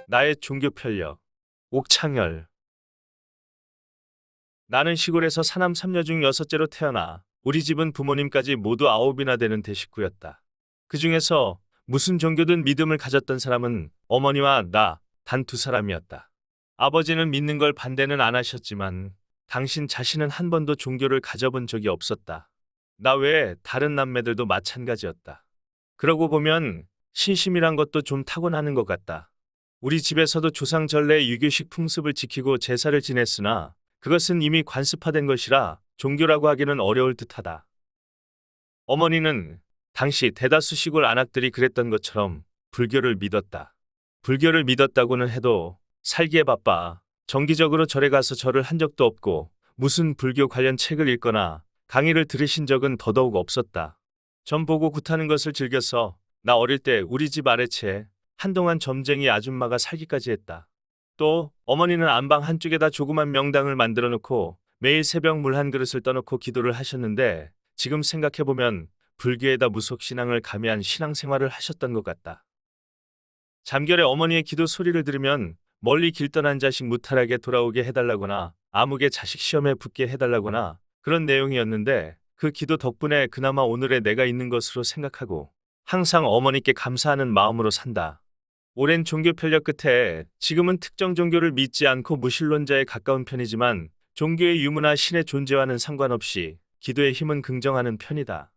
나의 종교 편력. 옥창열. 나는 시골에서 사남 삼녀 중 여섯째로 태어나 우리 집은 부모님까지 모두 아홉이나 되는 대식구였다. 그 중에서 무슨 종교든 믿음을 가졌던 사람은 어머니와 나 단 두 사람이었다. 아버지는 믿는 걸 반대는 안 하셨지만 당신 자신은 한 번도 종교를 가져본 적이 없었다. 나 외에 다른 남매들도 마찬가지였다. 그러고 보면 신심이란 것도 좀 타고나는 것 같다. 우리 집에서도 조상 전래 유교식 풍습을 지키고 제사를 지냈으나 그것은 이미 관습화된 것이라 종교라고 하기는 어려울 듯하다. 어머니는 당시 대다수 시골 안악들이 그랬던 것처럼 불교를 믿었다. 불교를 믿었다고는 해도 살기에 바빠 정기적으로 절에 가서 절을 한 적도 없고 무슨 불교 관련 책을 읽거나 강의를 들으신 적은 더더욱 없었다. 점 보고 굿하는 것을 즐겨서 나 어릴 때 우리 집 아래채 한동안 점쟁이 아줌마가 살기까지 했다. 또 어머니는 안방 한쪽에다 조그만 명당을 만들어 놓고 매일 새벽 물 한 그릇을 떠놓고 기도를 하셨는데 지금 생각해보면 불교에다 무속신앙을 가미한 신앙생활을 하셨던 것 같다. 잠결에 어머니의 기도 소리를 들으면 멀리 길 떠난 자식 무탈하게 돌아오게 해달라거나 암흑의 자식 시험에 붙게 해달라거나 그런 내용이었는데 그 기도 덕분에 그나마 오늘의 내가 있는 것으로 생각하고 항상 어머니께 감사하는 마음으로 산다. 오랜 종교 편력 끝에 지금은 특정 종교를 믿지 않고 무신론자에 가까운 편이지만 종교의 유무나 신의 존재와는 상관없이 기도의 힘은 긍정하는 편이다.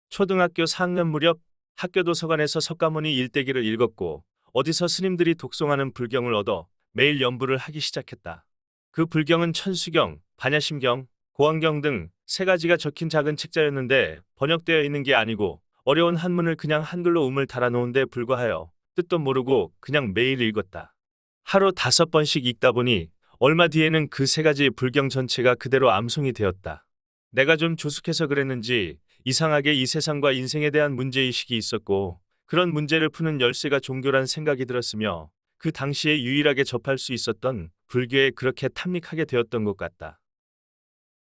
초등학교 4학년 무렵 학교 도서관에서 석가모니 일대기를 읽었고 어디서 스님들이 독송하는 불경을 얻어 매일 연부를 하기 시작했다. 그 불경은 천수경, 반야심경, 고안경 등 세 가지가 적힌 작은 책자였는데 번역되어 있는 게 아니고 어려운 한문을 그냥 한글로 음을 달아놓은 데 불과하여 뜻도 모르고 그냥 매일 읽었다. 하루 5번씩 읽다 보니 얼마 뒤에는 그 세 가지 불경 전체가 그대로 암송이 되었다. 내가 좀 조숙해서 그랬는지 이상하게 이 세상과 인생에 대한 문제의식이 있었고 그런 문제를 푸는 열쇠가 종교란 생각이 들었으며 그 당시에 유일하게 접할 수 있었던 불교에 그렇게 탐닉하게 되었던 것 같다.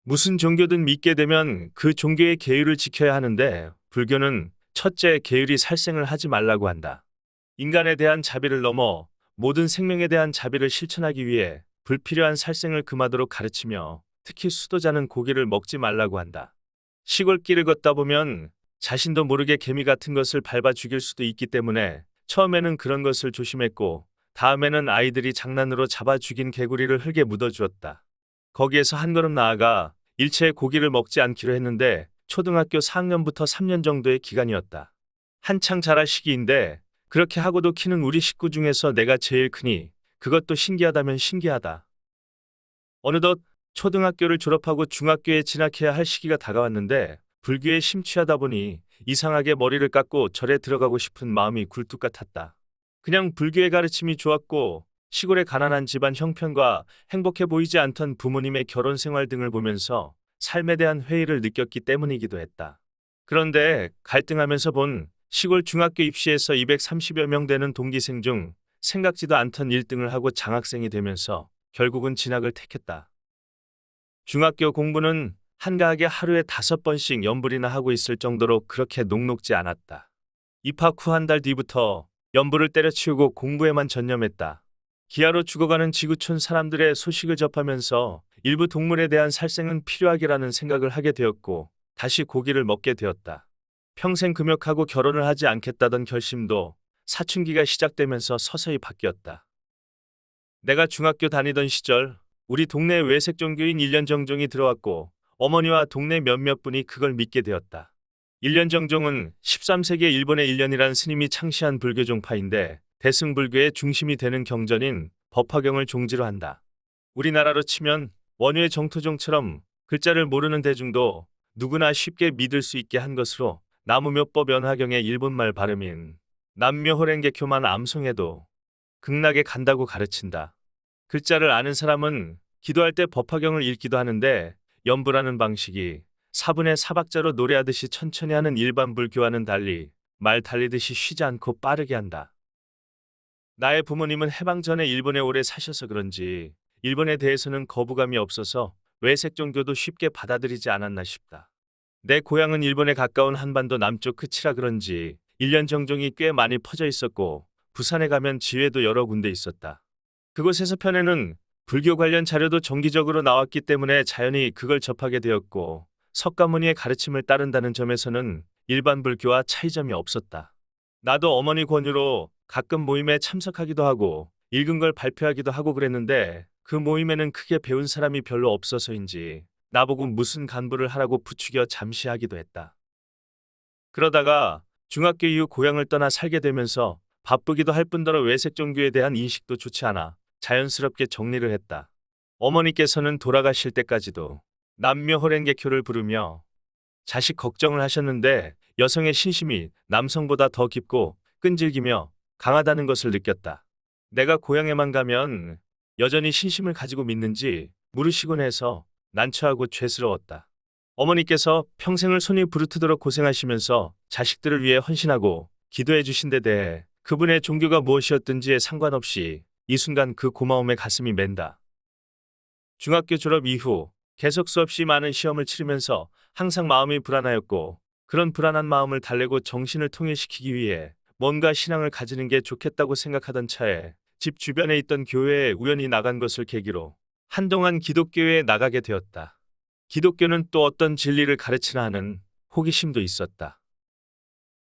무슨 종교든 믿게 되면 그 종교의 계율을 지켜야 하는데 불교는 첫째 계율이 살생을 하지 말라고 한다. 인간에 대한 자비를 넘어 모든 생명에 대한 자비를 실천하기 위해 불필요한 살생을 금하도록 가르치며 특히 수도자는 고기를 먹지 말라고 한다. 시골길을 걷다 보면 자신도 모르게 개미 같은 것을 밟아 죽일 수도 있기 때문에 처음에는 그런 것을 조심했고 다음에는 아이들이 장난으로 잡아 죽인 개구리를 흙에 묻어주었다. 거기에서 한 걸음 나아가 일체의 고기를 먹지 않기로 했는데 초등학교 4학년부터 3년 정도의 기간이었다. 한창 자랄 시기인데 그렇게 하고도 키는 우리 식구 중에서 내가 제일 크니 그것도 신기하다면 신기하다. 어느덧 초등학교를 졸업하고 중학교에 진학해야 할 시기가 다가왔는데 불교에 심취하다 보니 이상하게 머리를 깎고 절에 들어가고 싶은 마음이 굴뚝 같았다. 그냥 불교의 가르침이 좋았고 시골의 가난한 집안 형편과 행복해 보이지 않던 부모님의 결혼 생활 등을 보면서 삶에 대한 회의를 느꼈기 때문이기도 했다. 그런데 갈등하면서 본 시골 중학교 입시에서 230여 명 되는 동기생 중 생각지도 않던 1등을 하고 장학생이 되면서 결국은 진학을 택했다. 중학교 공부는 한가하게 하루에 5번씩 연불이나 하고 있을 정도로 그렇게 녹록지 않았다. 입학 후 한 달 뒤부터 연불을 때려치우고 공부에만 전념했다. 기아로 죽어가는 지구촌 사람들의 소식을 접하면서 일부 동물에 대한 살생은 필요하기라는 생각을 하게 되었고 다시 고기를 먹게 되었다. 평생 금욕하고 결혼을 하지 않겠다던 결심도 사춘기가 시작되면서 서서히 바뀌었다. 내가 중학교 다니던 시절 우리 동네에 외색 종교인 일련정종이 들어왔고 어머니와 동네 몇몇 분이 그걸 믿게 되었다. 일련정종은 13세기에 일본의 일련이란 스님이 창시한 불교 종파인데 대승불교의 중심이 되는 경전인 법화경을 종지로 한다. 우리나라로 치면 원효의 정토종처럼 글자를 모르는 대중도 누구나 쉽게 믿을 수 있게 한 것으로 나무묘법 연화경의 일본말 발음인 남묘호랭개교만 암송해도 극락에 간다고 가르친다. 글자를 아는 사람은 기도할 때 법화경을 읽기도 하는데 연부라는 방식이 사분의 사박자로 노래하듯이 천천히 하는 일반 불교와는 달리 말 달리듯이 쉬지 않고 빠르게 한다. 나의 부모님은 해방 전에 일본에 오래 사셔서 그런지 일본에 대해서는 거부감이 없어서 외색 종교도 쉽게 받아들이지 않았나 싶다. 내 고향은 일본에 가까운 한반도 남쪽 끝이라 그런지 일련정종이 꽤 많이 퍼져 있었고 부산에 가면 지회도 여러 군데 있었다. 그곳에서 편에는 불교 관련 자료도 정기적으로 나왔기 때문에 자연히 그걸 접하게 되었고 석가모니의 가르침을 따른다는 점에서는 일반 불교와 차이점이 없었다. 나도 어머니 권유로 가끔 모임에 참석하기도 하고 읽은 걸 발표하기도 하고 그랬는데 그 모임에는 크게 배운 사람이 별로 없어서인지 나보고 무슨 간부를 하라고 부추겨 잠시 하기도 했다. 그러다가 중학교 이후 고향을 떠나 살게 되면서 바쁘기도 할 뿐더러 외색 종교에 대한 인식도 좋지 않아 자연스럽게 정리를 했다. 어머니께서는 돌아가실 때까지도 남묘 호랭개교를 부르며 자식 걱정을 하셨는데 여성의 신심이 남성보다 더 깊고 끈질기며 강하다는 것을 느꼈다. 내가 고향에만 가면 여전히 신심을 가지고 믿는지 물으시곤 해서 난처하고 죄스러웠다. 어머니께서 평생을 손이 부르트도록 고생하시면서 자식들을 위해 헌신하고 기도해 주신 데 대해 그분의 종교가 무엇이었든지에 상관없이 이 순간 그 고마움에 가슴이 맨다. 중학교 졸업 이후 계속 수없이 많은 시험을 치르면서 항상 마음이 불안하였고 그런 불안한 마음을 달래고 정신을 통일시키기 위해 뭔가 신앙을 가지는 게 좋겠다고 생각하던 차에 집 주변에 있던 교회에 우연히 나간 것을 계기로 한동안 기독교에 나가게 되었다. 기독교는 또 어떤 진리를 가르치나 하는 호기심도 있었다.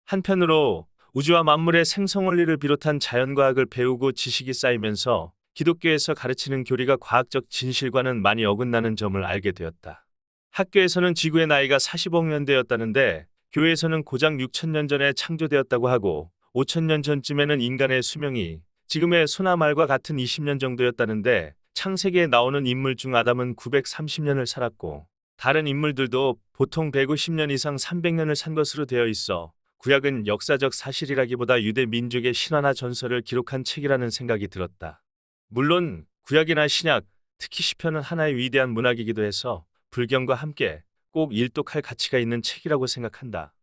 한편으로 우주와 만물의 생성 원리를 비롯한 자연과학을 배우고 지식이 쌓이면서 기독교에서 가르치는 교리가 과학적 진실과는 많이 어긋나는 점을 알게 되었다. 학교에서는 지구의 나이가 40억 년 되었다는데 교회에서는 고작 6천년 전에 창조되었다고 하고 5천년 전쯤에는 인간의 수명이 지금의 소나 말과 같은 20년 정도였다는데 창세기에 나오는 인물 중 아담은 930년을 살았고 다른 인물들도 보통 150년 이상 300년을 산 것으로 되어 있어 구약은 역사적 사실이라기보다 유대 민족의 신화나 전설을 기록한 책이라는 생각이 들었다. 물론 구약이나 신약, 특히 시편은 하나의 위대한 문학이기도 해서 불경과 함께 꼭 일독할 가치가 있는 책이라고 생각한다.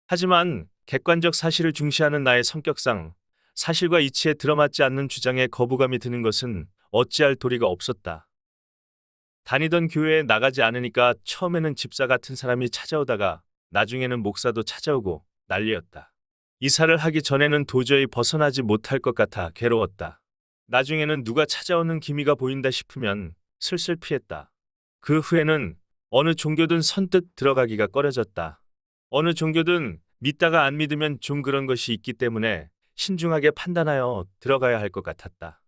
하지만 객관적 사실을 중시하는 나의 성격상 사실과 이치에 들어맞지 않는 주장에 거부감이 드는 것은 어찌할 도리가 없었다. 다니던 교회에 나가지 않으니까 처음에는 집사 같은 사람이 찾아오다가 나중에는 목사도 찾아오고 난리였다. 이사를 하기 전에는 도저히 벗어나지 못할 것 같아 괴로웠다. 나중에는 누가 찾아오는 기미가 보인다 싶으면 슬슬 피했다. 그 후에는 어느 종교든 선뜻 들어가기가 꺼려졌다. 어느 종교든 믿다가 안 믿으면 좀 그런 것이 있기 때문에 신중하게 판단하여 들어가야 할 것 같았다.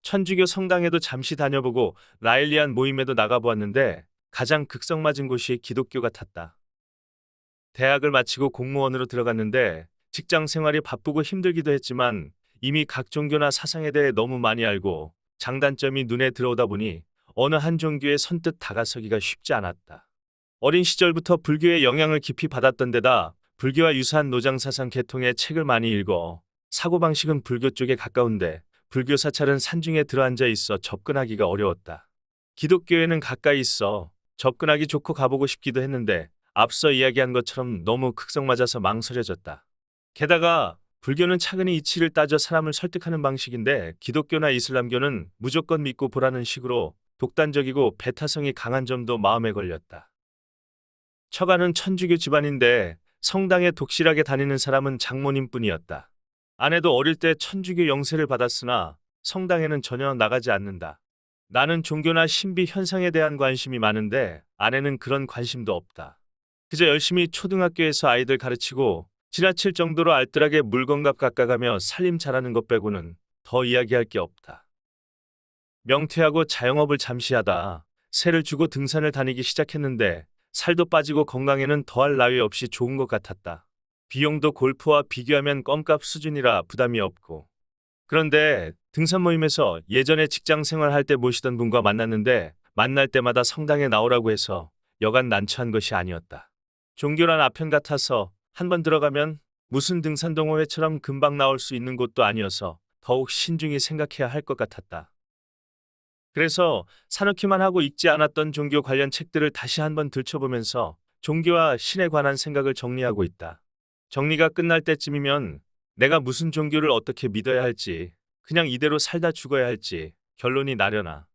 천주교 성당에도 잠시 다녀보고 라일리안 모임에도 나가보았는데 가장 극성맞은 곳이 기독교 같았다. 대학을 마치고 공무원으로 들어갔는데 직장 생활이 바쁘고 힘들기도 했지만 이미 각 종교나 사상에 대해 너무 많이 알고 장단점이 눈에 들어오다 보니 어느 한 종교에 선뜻 다가서기가 쉽지 않았다. 어린 시절부터 불교의 영향을 깊이 받았던 데다 불교와 유사한 노장사상 계통의 책을 많이 읽어 사고방식은 불교 쪽에 가까운데 불교 사찰은 산중에 들어앉아 있어 접근하기가 어려웠다. 기독교에는 가까이 있어 접근하기 좋고 가보고 싶기도 했는데 앞서 이야기한 것처럼 너무 극성맞아서 망설여졌다. 게다가 불교는 차근히 이치를 따져 사람을 설득하는 방식인데 기독교나 이슬람교는 무조건 믿고 보라는 식으로 독단적이고 배타성이 강한 점도 마음에 걸렸다. 처가는 천주교 집안인데 성당에 독실하게 다니는 사람은 장모님뿐이었다. 아내도 어릴 때 천주교 영세를 받았으나 성당에는 전혀 나가지 않는다. 나는 종교나 신비 현상에 대한 관심이 많은데 아내는 그런 관심도 없다. 그저 열심히 초등학교에서 아이들 가르치고 지나칠 정도로 알뜰하게 물건값 깎아가며 살림 잘하는 것 빼고는 더 이야기할 게 없다. 명퇴하고 자영업을 잠시 하다 새를 주고 등산을 다니기 시작했는데 살도 빠지고 건강에는 더할 나위 없이 좋은 것 같았다. 비용도 골프와 비교하면 껌값 수준이라 부담이 없고. 그런데 등산 모임에서 예전에 직장 생활할 때 모시던 분과 만났는데 만날 때마다 성당에 나오라고 해서 여간 난처한 것이 아니었다. 종교란 아편 같아서 한번 들어가면 무슨 등산 동호회처럼 금방 나올 수 있는 곳도 아니어서 더욱 신중히 생각해야 할 것 같았다. 그래서 사놓기만 하고 읽지 않았던 종교 관련 책들을 다시 한번 들춰보면서 종교와 신에 관한 생각을 정리하고 있다. 정리가 끝날 때쯤이면 내가 무슨 종교를 어떻게 믿어야 할지, 그냥 이대로 살다 죽어야 할지 결론이 나려나.